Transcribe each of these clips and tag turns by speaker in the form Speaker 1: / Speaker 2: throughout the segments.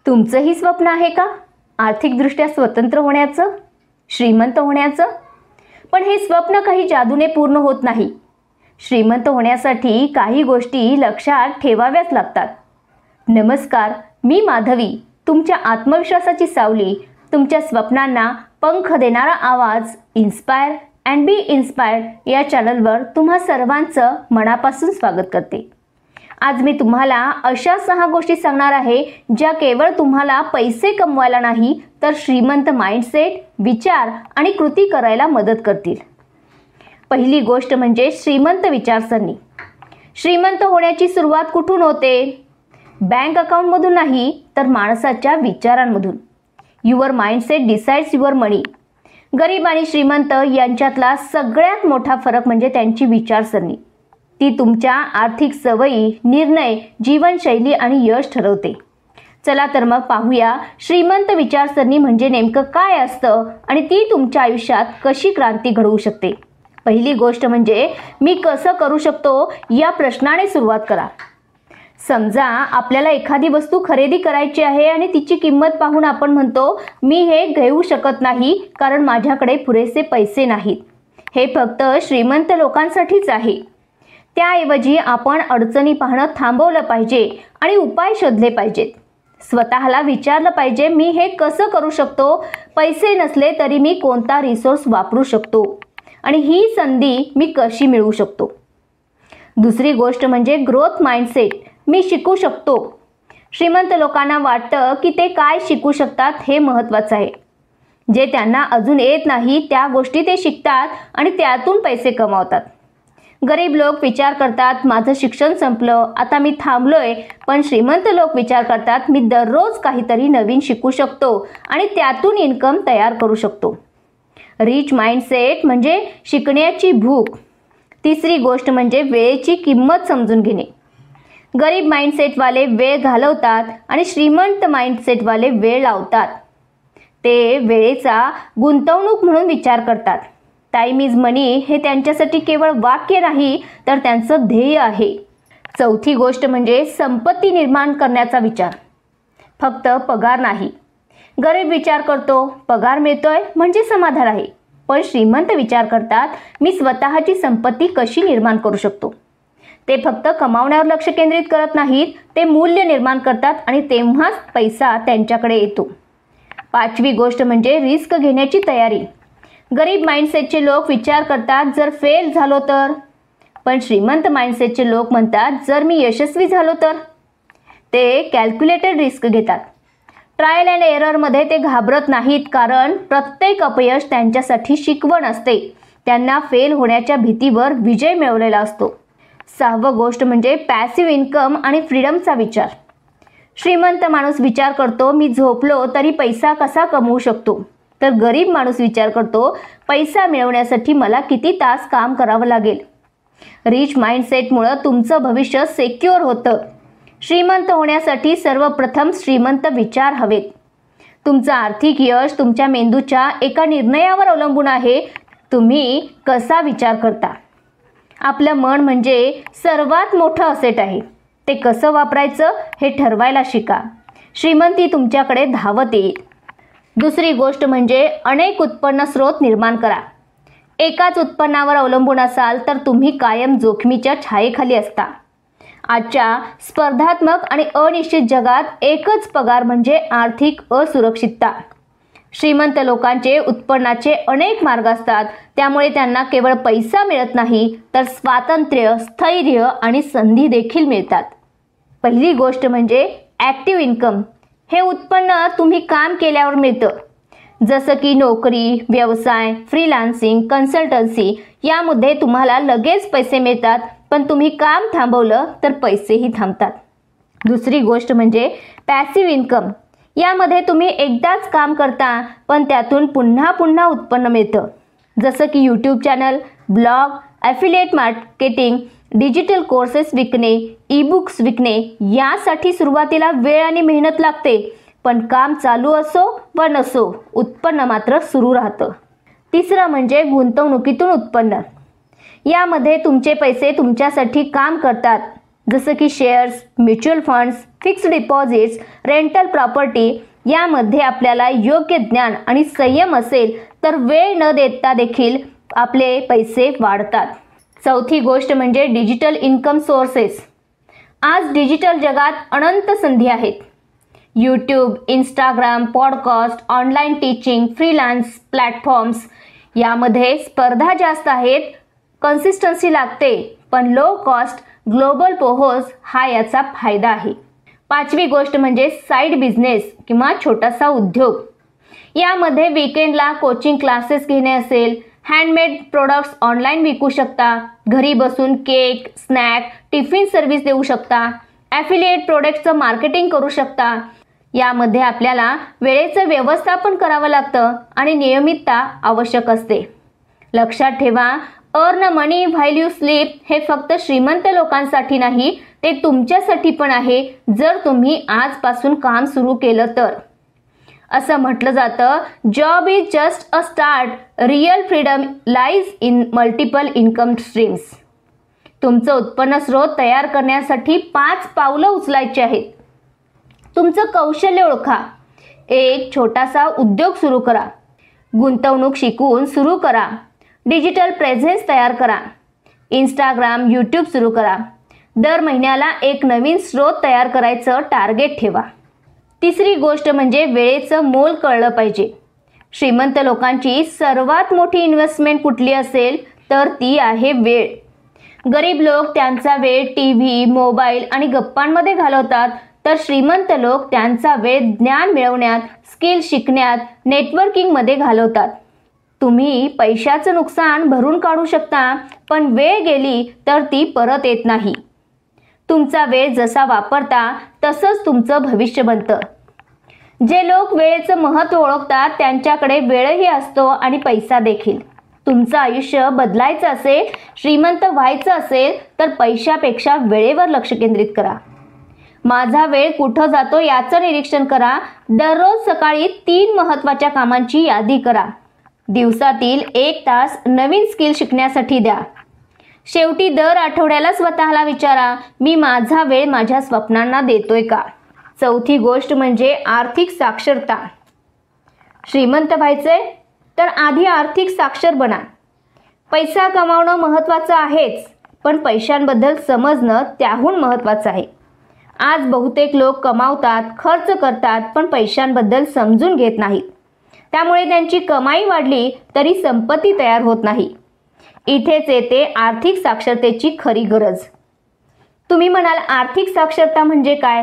Speaker 1: तुमचंही स्वप्न आहे का आर्थिकदृष्ट्या स्वतंत्र होण्याचं, श्रीमंत होण्याचं? पण हे स्वप्न काही जादूने पूर्ण होत नाही. श्रीमंत होण्यासाठी काही गोष्टी लक्षात ठेवाव्याच लागतात. नमस्कार, मी माधवी, तुमच्या आत्मविश्वासाची सावली, तुमच्या स्वप्नांना पंख देणारा आवाज, इन्स्पायर अँड बी इन्स्पायर्ड या चॅनलवर तुम्हा सर्वांचं मनापासून स्वागत करते. आज मी तुम्हाला अशा 6 गोष्टी सांगणार आहे ज्या केवळ तुम्हाला पैसे कमवायला नाही तर श्रीमंत माइंडसेट, विचार आणि कृती करायला मदत करतील. पहिली गोष्ट म्हणजे श्रीमंत विचारसरणी. श्रीमंत होण्याची सुरुवात कुठून होते? बँक अकाउंटमधून नाही तर माणसाच्या विचारांमधून. युअर माइंडसेट डिसाइड्स युअर मनी. गरीब आणि श्रीमंत यांच्यातला सगळ्यात मोठा फरक म्हणजे त्यांची विचारसरणी. ती तुमच्या आर्थिक सवयी, निर्णय, जीवनशैली आणि यश ठरवते. चला तर मग पाहूया श्रीमंत विचारसरणी म्हणजे नेमकं काय असतं आणि ती तुमच्या आयुष्यात कशी क्रांती घडवू शकते. पहिली गोष्ट म्हणजे मी कसं करू शकतो या प्रश्नाने सुरुवात करा. समजा आपल्याला एखादी वस्तू खरेदी करायची आहे आणि तिची किंमत पाहून आपण म्हणतो मी हे घेऊ शकत नाही कारण माझ्याकडे पुरेसे पैसे नाहीत. हे फक्त श्रीमंत लोकांसाठीच आहे. त्याऐवजी आपण अडचणी पाहणं थांबवलं पाहिजे आणि उपाय शोधले पाहिजेत. स्वतःला विचारलं पाहिजे मी हे कसं करू शकतो, पैसे नसले तरी मी कोणता रिसोर्स वापरू शकतो आणि ही संधी मी कशी मिळवू शकतो. दुसरी गोष्ट म्हणजे ग्रोथ माइंडसेट. मी शिकू शकतो. श्रीमंत लोकांना वाटतं की ते काय शिकू शकतात हे महत्त्वाचं आहे. जे त्यांना अजून येत नाही त्या गोष्टी ते शिकतात आणि त्यातून पैसे कमावतात. गरीब लोक विचार करतात माझं शिक्षण संपलं, आता मी थांबलोय. पण श्रीमंत लोक विचार करतात मी दररोज काहीतरी नवीन शिकू शकतो आणि त्यातून इन्कम तयार करू शकतो. रिच माइंडसेट म्हणजे शिकण्याची भूक. तिसरी गोष्ट म्हणजे वेळेची किंमत समजून घेणे. गरीब माइंडसेटवाले वेळ घालवतात आणि श्रीमंत माइंडसेटवाले वेळ लावतात. ते वेळेचा गुंतवणूक म्हणून विचार करतात. टाइम इज मनी हे त्यांच्यासाठी केवळ वाक्य नाही तर त्यांचं ध्येय आहे. चौथी गोष्ट म्हणजे संपत्ती निर्माण करण्याचा विचार, फक्त पगार नाही. गरीब विचार करतो पगार मिळतोय म्हणजे समाधान आहे, पण श्रीमंत विचार करतात मी स्वतःची संपत्ती कशी निर्माण करू शकतो. ते फक्त कमावण्यावर लक्ष केंद्रित करत नाहीत, ते मूल्य निर्माण करतात आणि तेव्हाच पैसा त्यांच्याकडे येतो. पाचवी गोष्ट म्हणजे रिस्क घेण्याची तयारी. गरीब माइंडसेटचे लोक विचार करतात जर फेल झालो तर, पण श्रीमंत माइंडसेटचे लोक म्हणतात जर मी यशस्वी झालो तर. ते कॅल्क्युलेटेड रिस्क घेतात. ट्रायल अँड एररमध्ये ते घाबरत नाहीत कारण प्रत्येक अपयश त्यांच्यासाठी शिकवण असते. त्यांना फेल होण्याच्या भीतीवर विजय मिळवलेला असतो. 6वं गोष्ट म्हणजे पॅसिव्ह इन्कम आणि फ्रीडमचा विचार. श्रीमंत माणूस विचार करतो मी झोपलो तरी पैसा कसा कमवू शकतो, तर गरीब माणूस विचार करतो पैसा मिळवण्यासाठी मला किती तास काम करावं लागेल. रिच माइंडसेटमुळे तुमचं भविष्य सिक्युअर होतं. श्रीमंत होण्यासाठी सर्वप्रथम श्रीमंत विचार हवेत. तुमचं आर्थिक यश तुमच्या मेंदूच्या एका निर्णयावर अवलंबून आहे. तुम्ही कसा विचार करता. आपलं मन म्हणजे सर्वात मोठं असेट आहे. ते कसं वापरायचं हे ठरवायला शिका. श्रीमंती तुमच्याकडे धावत येईल. दुसरी गोष्ट म्हणजे अनेक उत्पन्न स्रोत निर्माण करा. एकाच उत्पन्नावर अवलंबून असाल तर तुम्ही कायम जोखमीच्या छायेखाली असता. आजच्या स्पर्धात्मक आणि अनिश्चित जगात एकच पगार म्हणजे आर्थिक असुरक्षितता. श्रीमंत लोकांचे उत्पन्नाचे अनेक मार्ग असतात, त्यामुळे त्यांना केवळ पैसा मिळत नाही तर स्वातंत्र्य, स्थैर्य आणि संधी देखील मिळतात. पहिली गोष्ट म्हणजे ॲक्टिव्ह इन्कम. हे उत्पन्न तुम्ही काम केल्यावर मिळतं. जसं की नोकरी, व्यवसाय, फ्रीलान्सिंग, कन्सल्टन्सी यामध्ये तुम्हाला लगेच पैसे मिळतात, पण तुम्ही काम थांबवलं तर पैसेही थांबतात. दुसरी गोष्ट म्हणजे पॅसिव्ह इन्कम. यामध्ये तुम्ही एकदाच काम करता पण त्यातून पुन्हा पुन्हा उत्पन्न मिळतं. जसं की YouTube channel, blog, affiliate marketing, digital courses विकणे, ई-बुक्स विकणे. यासाठी सुरुवातीला वेळ आणि मेहनत लागते, पण काम चालू असो व नसो उत्पन्न मात्र सुरू राहतं. तिसरं म्हणजे गुंतवणुकीतून उत्पन्न. यामध्ये तुमचे पैसे तुमच्यासाठी काम करतात. जसं की shares, mutual funds, fixed deposits, rental property यामध्ये आपल्याला योग्य ज्ञान आणि संयम असेल तर वेळ न देता देखील आपले पैसे वाढतात. चौथी गोष्ट म्हणजे डिजिटल इन्कम सोर्सेस. आज डिजिटल जगात अनंत संधी आहेत. YouTube, Instagram, podcast, online teaching, freelance platforms यामध्ये स्पर्धा जास्त आहेत. कन्सिस्टन्सी लागते, पण लो कॉस्ट ग्लोबल पोहोच हा याचा फायदा आहे. पाचवी गोष्ट म्हणजे साईड बिझनेस किंवा छोटासा उद्योग. यामध्ये वीकेंडला कोचिंग क्लासेस घेणे असेल, हँडमेड प्रोडक्ट्स ऑनलाईन विकू शकता, घरी बसून केक, स्नॅक, टिफिन सर्व्हिस देऊ शकता, ॲफिलिएट प्रोडक्ट्सचं मार्केटिंग करू शकता. यामध्ये आपल्याला वेळेचं व्यवस्थापन करावं लागतं आणि नियमितता आवश्यक असते. लक्षात ठेवा, earn money while you sleep हे फक्त श्रीमंत लोकांसाठी नाही, ते तुमच्यासाठी पण आहे जर तुम्ही आजपासून काम सुरू केलं तर. असं म्हटलं जातं, job is just a start, real freedom lies in multiple income streams. तुमचं उत्पन्न स्रोत तयार करण्यासाठी 5 पावलं उचलायची आहेत. तुमचं कौशल्य ओळखा. एक छोटासा उद्योग सुरू करा. गुंतवणूक शिकून सुरू करा. डिजिटल प्रेझेन्स तयार करा. इंस्टाग्राम, यूट्यूब सुरू करा. दर महिन्याला एक नवीन स्रोत तयार करायचं टार्गेट ठेवा. तिसरी गोष्ट म्हणजे वेळेचं मोल कळलं पाहिजे. श्रीमंत लोकांची सर्वात मोठी इन्व्हेस्टमेंट कुठली असेल तर ती आहे वेळ. गरीब लोक त्यांचा वेळ टीव्ही, मोबाईल आणि गप्पांमध्ये घालवतात, तर श्रीमंत लोक त्यांचा वेळ ज्ञान मिळवण्यात, स्किल शिकण्यात, नेटवर्किंगमध्ये घालवतात. तुम्ही पैशाचं नुकसान भरून काढू शकता, पण वेळ गेली तर ती परत येत नाही. तुमचा वेळ जसा वापरता तसंच तुमचं भविष्य बनतं. जे लोक वेळेचं महत्त्व ओळखतात त्यांच्याकडे वेळही असतो आणि पैसा देखील. तुमचं आयुष्य बदलायचं असेल, श्रीमंत व्हायचं असेल तर पैशापेक्षा वेळेवर लक्ष केंद्रित करा. माझा वेळ कुठं जातो याचं निरीक्षण करा. दररोज सकाळी 3 महत्त्वाच्या कामांची यादी करा. दिवसातील 1 तास नवीन स्किल शिकण्यासाठी द्या. शेवटी दर आठवड्याला स्वतःला विचारा, मी माझा वेळ माझ्या स्वप्नांना देतोय का? चौथी गोष्ट म्हणजे आर्थिक साक्षरता. श्रीमंत व्हायचंय तर आधी आर्थिक साक्षर बना. पैसा कमावणं महत्त्वाचं आहेच, पण पैशांबद्दल समजणं त्याहून महत्त्वाचं आहे. आज बहुतेक लोक कमावतात, खर्च करतात, पण पैशांबद्दल समजून घेत नाहीत. त्यामुळे त्यांची कमाई वाढली तरी संपत्ती तयार होत नाही. इथेच येते आर्थिक साक्षरतेची खरी गरज. तुम्ही म्हणाल, आर्थिक साक्षरता म्हणजे काय?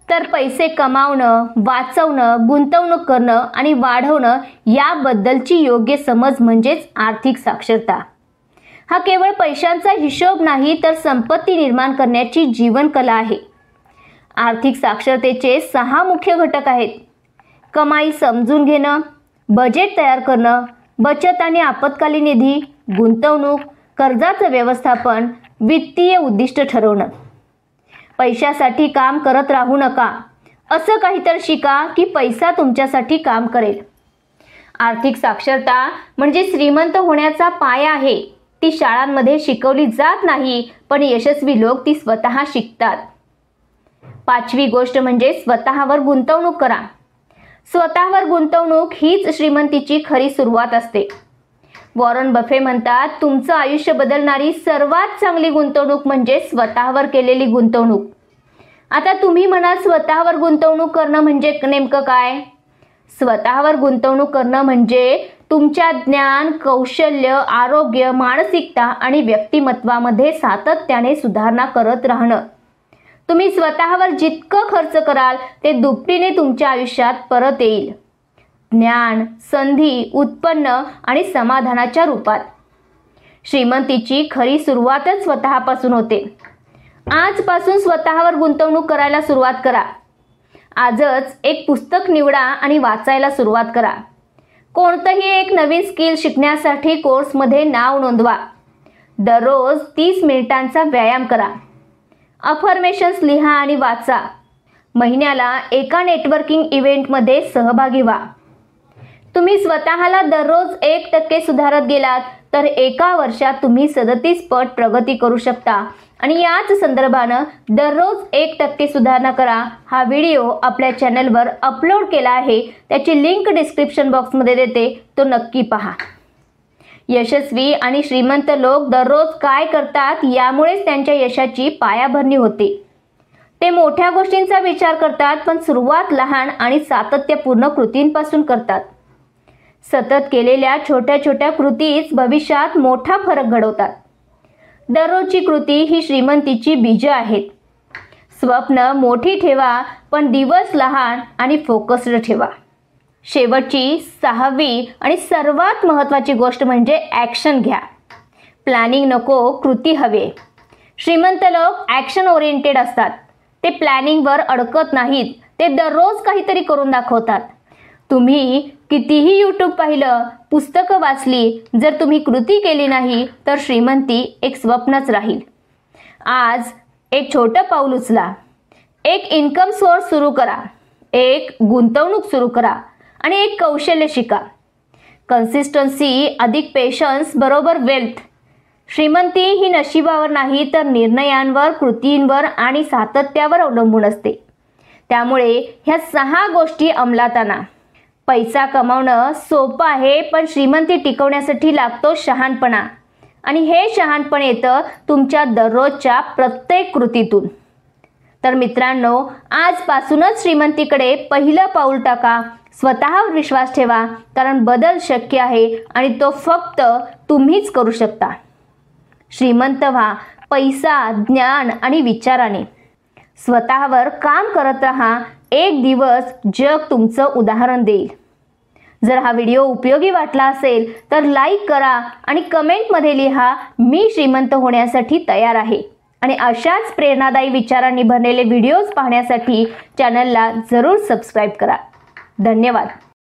Speaker 1: तर पैसे कमावणं, वाचवणं, गुंतवणूक करणं आणि वाढवणं याबद्दलची योग्य समज म्हणजेच आर्थिक साक्षरता. हा केवळ पैशांचा हिशोब नाही, तर संपत्ती निर्माण करण्याची जीवनकला आहे. आर्थिक साक्षरतेचे 6 मुख्य घटक आहेत. कमाई समजून घेणं, बजेट तयार करणं, बचत आणि आपत्कालीन निधी, गुंतवणूक, कर्जाचं व्यवस्थापन, वित्तीय उद्दिष्ट ठरवणं. पैशासाठी काम करत राहू नका. असं काहीतरी शिका की पैसा तुमच्यासाठी काम करेल. आर्थिक साक्षरता म्हणजे श्रीमंत होण्याचा पाया आहे. ती शाळांमध्ये शिकवली जात नाही, पण यशस्वी लोक ती स्वतः शिकतात. 5वी गोष्ट म्हणजे स्वतःवर गुंतवणूक करा. स्वतःवर गुंतवणूक हीच श्रीमंतीची खरी सुरुवात असते. वॉरन बफे म्हणतात, तुमचं आयुष्य बदलणारी सर्वात चांगली गुंतवणूक म्हणजे स्वतःवर केलेली गुंतवणूक. आता तुम्ही म्हणाल, स्वतःवर गुंतवणूक करणं म्हणजे नेमकं काय? स्वतःवर गुंतवणूक करणं म्हणजे तुमच्या ज्ञान, कौशल्य, आरोग्य, मानसिकता आणि व्यक्तिमत्वामध्ये सातत्याने सुधारणा करत राहणं. तुम्ही स्वतःवर जितकं खर्च कराल ते दुपटीने तुमच्या आयुष्यात परत येईल. ज्ञान, संधी, उत्पन्न आणि समाधानाच्या रूपात. श्रीमंतीची खरी सुरुवातच स्वतःपासून होते. आजपासून स्वतःवर गुंतवणूक करायला सुरुवात करा. आजच एक पुस्तक निवडा आणि वाचायला सुरुवात करा. कोणतंही एक नवीन स्किल शिकण्यासाठी कोर्समध्ये नाव नोंदवा. दररोज 30 मिनिटांचा व्यायाम करा. अफर्मेशन्स लिहा आणि वाचा. महिन्याला एका नेटवर्किंग इव्हेंटमध्ये सहभागी व्हा. तुम्ही स्वतःला दररोज 1% सुधारत गेलात तर एका वर्षात तुम्ही 37 पट प्रगती करू शकता आणि याच संदर्भानं दररोज 1% सुधारणा करा हा व्हिडिओ आपल्या चॅनलवर अपलोड केला आहे. त्याची लिंक डिस्क्रिप्शन बॉक्समध्ये देते, तो नक्की पहा. यशस्वी आणि श्रीमंत लोक दररोज काय करतात यामुळेच त्यांच्या यशाची पायाभरणी होते. ते मोठ्या गोष्टींचा विचार करतात, पण सुरुवात लहान आणि सातत्यपूर्ण कृतींपासून करतात. सतत केलेल्या छोट्या छोट्या कृतीच भविष्यात मोठा फरक घडवतात. दररोजची कृती ही श्रीमंतीची बीज आहेत. स्वप्न मोठी ठेवा, पण दिवस लहान आणि फोकस्ड ठेवा. शेवटची 6वी आणि सर्वात महत्त्वाची गोष्ट म्हणजे ॲक्शन घ्या. प्लॅनिंग नको, कृती हवे. श्रीमंत लोक ॲक्शन ओरिएंटेड असतात. ते प्लॅनिंगवर अडकत नाहीत, ते दररोज काहीतरी करून दाखवतात. तुम्ही कितीही यूट्यूब पाहिलं, पुस्तकं वाचली, जर तुम्ही कृती केली नाही तर श्रीमंती एक स्वप्नच राहील. आज एक छोटं पाऊल उचला. एक इन्कम सोर्स सुरू करा, एक गुंतवणूक सुरू करा आणि एक कौशल्य शिका. कन्सिस्टन्सी अधिक पेशन्स बरोबर वेल्थ. श्रीमंती ही नशिबावर नाही तर निर्णयांवर, कृतींवर आणि सातत्यावर अवलंबून असते. त्यामुळे ह्या 6 गोष्टी अंमलात आणा. पैसा कमावणं सोपं आहे, पण श्रीमंती टिकवण्यासाठी लागतो शहाणपणा. आणि हे शहाणपण येतं तुमच्या दररोजच्या प्रत्येक कृतीतून. तर मित्रांनो, आजपासूनच श्रीमंतीकडे पहिलं पाऊल टाका. स्वतःवर विश्वास ठेवा, कारण बदल शक्य आहे आणि तो फक्त तुम्हीच करू शकता. श्रीमंत व्हा पैसा, ज्ञान आणि विचाराने. स्वतःवर काम करत राहा. एक दिवस जग तुमचं उदाहरण देईल. जर हा व्हिडिओ उपयोगी वाटला असेल तर लाईक करा आणि कमेंटमध्ये लिहा, मी श्रीमंत होण्यासाठी तयार आहे. आणि अशाच प्रेरणादायी विचारांनी भरलेले व्हिडिओज पाहण्यासाठी चॅनलला जरूर सबस्क्राईब करा. धन्यवाद.